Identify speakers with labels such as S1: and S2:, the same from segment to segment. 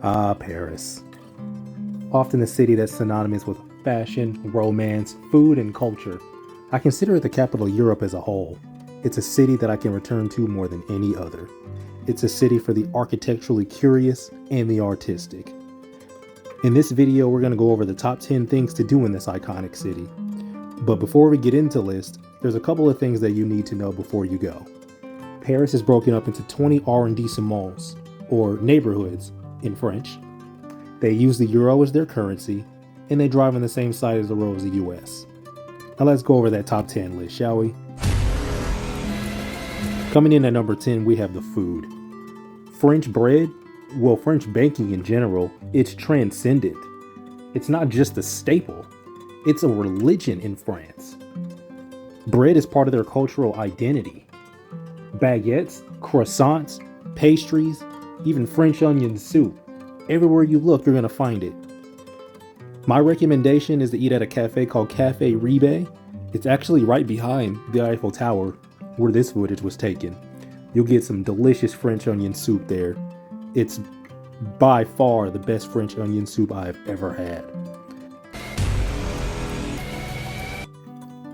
S1: Ah, Paris. Often a city that's synonymous with fashion, romance, food, and culture. I consider it the capital of Europe as a whole. It's a city that I can return to more than any other. It's a city for the architecturally curious and the artistic. In this video, we're going to go over the top 10 things to do in this iconic city. But before we get into the list, there's a couple of things that you need to know before you go. Paris is broken up into 20 arrondissements, or neighborhoods in French. They use the euro as their currency, and they drive on the same side as the road as the US. Now let's go over that top 10 list, shall we? Coming in at number 10, we have the food. French bread, well, French baking in general, it's transcendent. It's not just a staple, it's a religion in France. Bread is part of their cultural identity. Baguettes, croissants, pastries, even French onion soup. Everywhere you look, you're going to find it. My recommendation is to eat at a cafe called Cafe Ribe. It's actually right behind the Eiffel Tower where this footage was taken. You'll get some delicious French onion soup there. It's by far the best French onion soup I've ever had.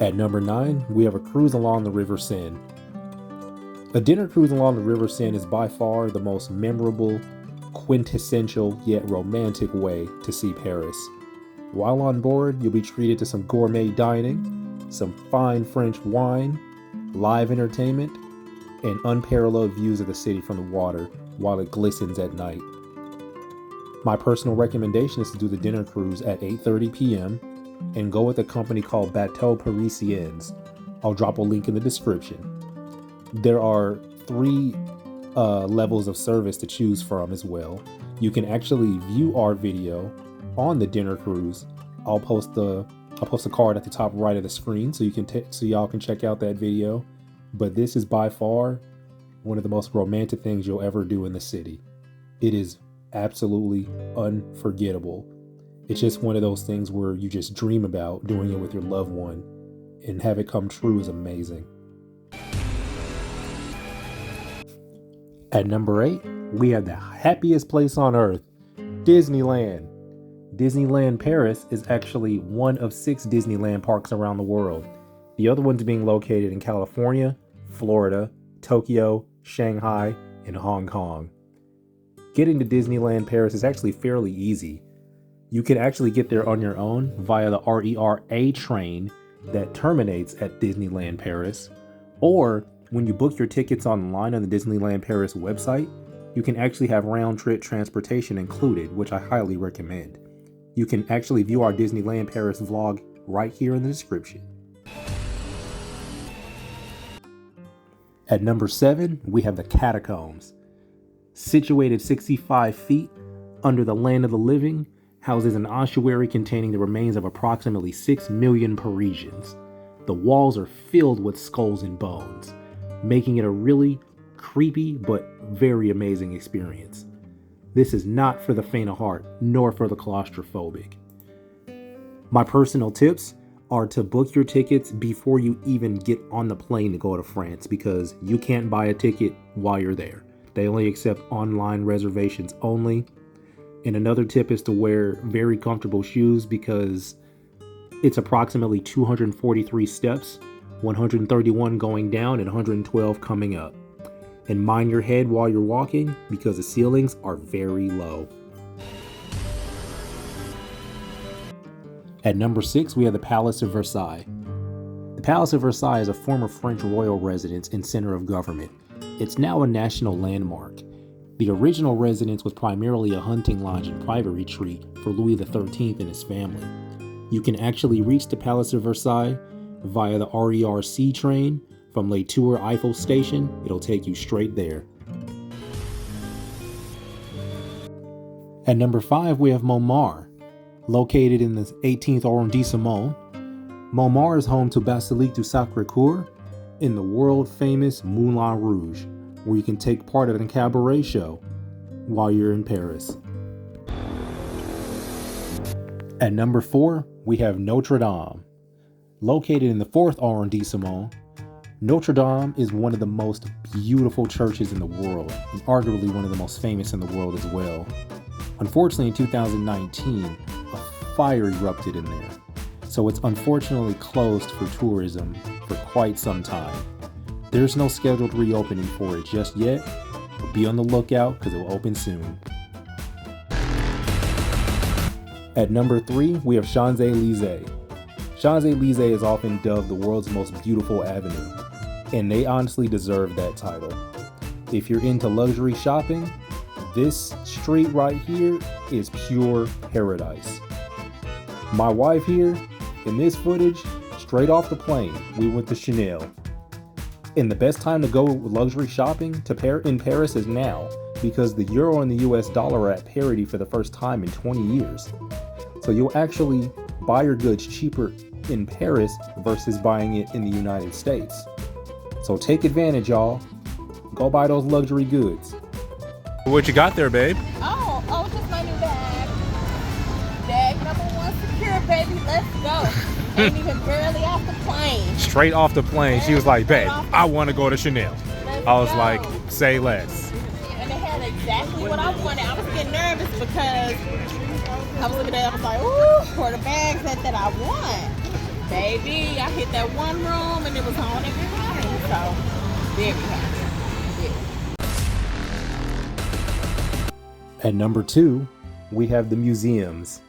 S1: At number 9, we have a cruise along the River Seine. A dinner cruise along the River Seine is by far the most memorable, quintessential yet romantic way to see Paris. While on board, you'll be treated to some gourmet dining, some fine French wine, live entertainment, and unparalleled views of the city from the water while it glistens at night. My personal recommendation is to do the dinner cruise at 8:30 p.m. and go with a company called Bateaux Parisiens. I'll drop a link in the description. There are 3 levels of service to choose from as well. You can actually view our video on the dinner cruise. I'll post a card at the top right of the screen so you can so y'all can check out that video. But this is by far one of the most romantic things you'll ever do in the city. It is absolutely unforgettable. It's just one of those things where you just dream about doing it with your loved one, and have it come true is amazing. At number 8, we have the happiest place on earth, Disneyland. Disneyland Paris is actually one of 6 Disneyland parks around the world. The other ones being located in California, Florida, Tokyo, Shanghai, and Hong Kong. Getting to Disneyland Paris is actually fairly easy. You can actually get there on your own via the RER-A train that terminates at Disneyland Paris, or when you book your tickets online on the Disneyland Paris website, you can actually have round-trip transportation included, which I highly recommend. You can actually view our Disneyland Paris vlog right here in the description. At number 7, we have the Catacombs. Situated 65 feet under the land of the living, houses an ossuary containing the remains of approximately 6 million Parisians. The walls are filled with skulls and bones, making it a really creepy but very amazing experience. This is not for the faint of heart, nor for the claustrophobic. My personal tips are to book your tickets before you even get on the plane to go to France, because you can't buy a ticket while you're there. They only accept online reservations only. And another tip is to wear very comfortable shoes, because it's approximately 243 steps, 131 going down and 112 coming up. And mind your head while you're walking, because the ceilings are very low. At number 6, we have the Palace of Versailles. The Palace of Versailles is a former French royal residence and center of government. It's now a national landmark. The original residence was primarily a hunting lodge and private retreat for Louis XIII and his family. You can actually reach the Palace of Versailles via the RER-C train from Les Tours Eiffel Station. It'll take you straight there. At number 5, we have Montmartre. Located in the 18th arrondissement, Montmartre is home to Basilique du Sacré-Cœur and the world-famous Moulin Rouge, where you can take part in a cabaret show while you're in Paris. At number 4, we have Notre Dame. Located in the 4th arrondissement, Notre Dame is one of the most beautiful churches in the world, and arguably one of the most famous in the world as well. Unfortunately, in 2019, a fire erupted in there, so it's unfortunately closed for tourism for quite some time. There's no scheduled reopening for it just yet, but be on the lookout because it will open soon. At number 3, we have Champs-Elysees. Champs-Elysees is often dubbed the world's most beautiful avenue, and they honestly deserve that title. If you're into luxury shopping, this street right here is pure paradise. My wife here, in this footage, straight off the plane, we went to Chanel. And the best time to go luxury shopping in Paris is now, because the euro and the US dollar are at parity for the first time in 20 years. So you'll actually buy your goods cheaper in Paris versus buying it in the United States. So take advantage, y'all. Go buy those luxury goods. What you got there, babe?
S2: Oh, just my new bag. Bag number 1 secure, baby. Let's go. Ain't even barely off the plane.
S1: Straight off the plane. She was like, babe, I want to go to Chanel. I was like, say less.
S2: And they had exactly what I wanted. I was getting nervous because I was looking at it, I was like, ooh, for the bags that I want. Baby, I hit that one room and it was on everything. So, very happy. Yeah.
S1: At number 2, we have the museums.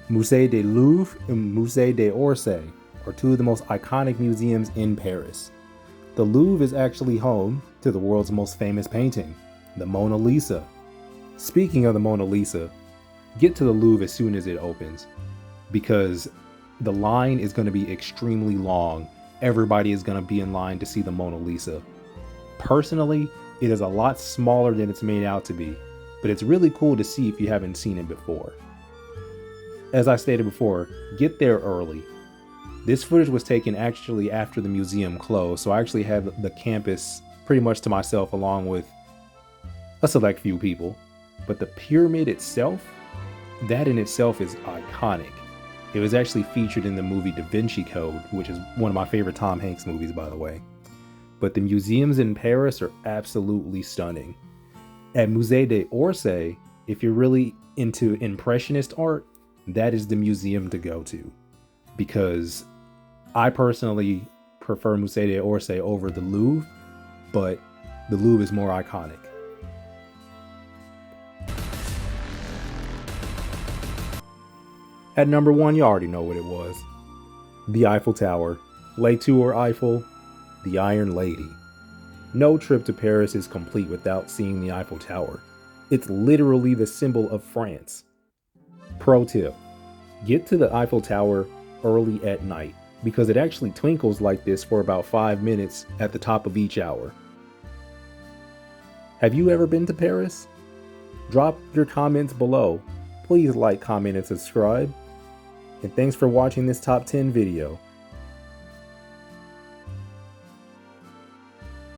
S1: Musée du Louvre and Musée d'Orsay are two of the most iconic museums in Paris. The Louvre is actually home to the world's most famous painting, the Mona Lisa. Speaking of the Mona Lisa, get to the Louvre as soon as it opens, because the line is going to be extremely long. Everybody is going to be in line to see the Mona Lisa. Personally, it is a lot smaller than it's made out to be, but it's really cool to see if you haven't seen it before. As I stated before, get there early. This footage was taken actually after the museum closed, so I actually had the campus pretty much to myself along with a select few people. But the pyramid itself, that in itself is iconic. It was actually featured in the movie Da Vinci Code, which is one of my favorite Tom Hanks movies, by the way. But the museums in Paris are absolutely stunning. At Musée d'Orsay, if you're really into Impressionist art, that is the museum to go to, because I personally prefer Musée d'Orsay over the Louvre, but the Louvre is more iconic. At number 1, you already know what it was. The Eiffel Tower, Les Tours Eiffel, the Iron Lady. No trip to Paris is complete without seeing the Eiffel Tower. It's literally the symbol of France. Pro tip, get to the Eiffel Tower early at night, because it actually twinkles like this for about 5 minutes at the top of each hour. Have you ever been to Paris? Drop your comments below. Please like, comment, and subscribe. And thanks for watching this top 10 video.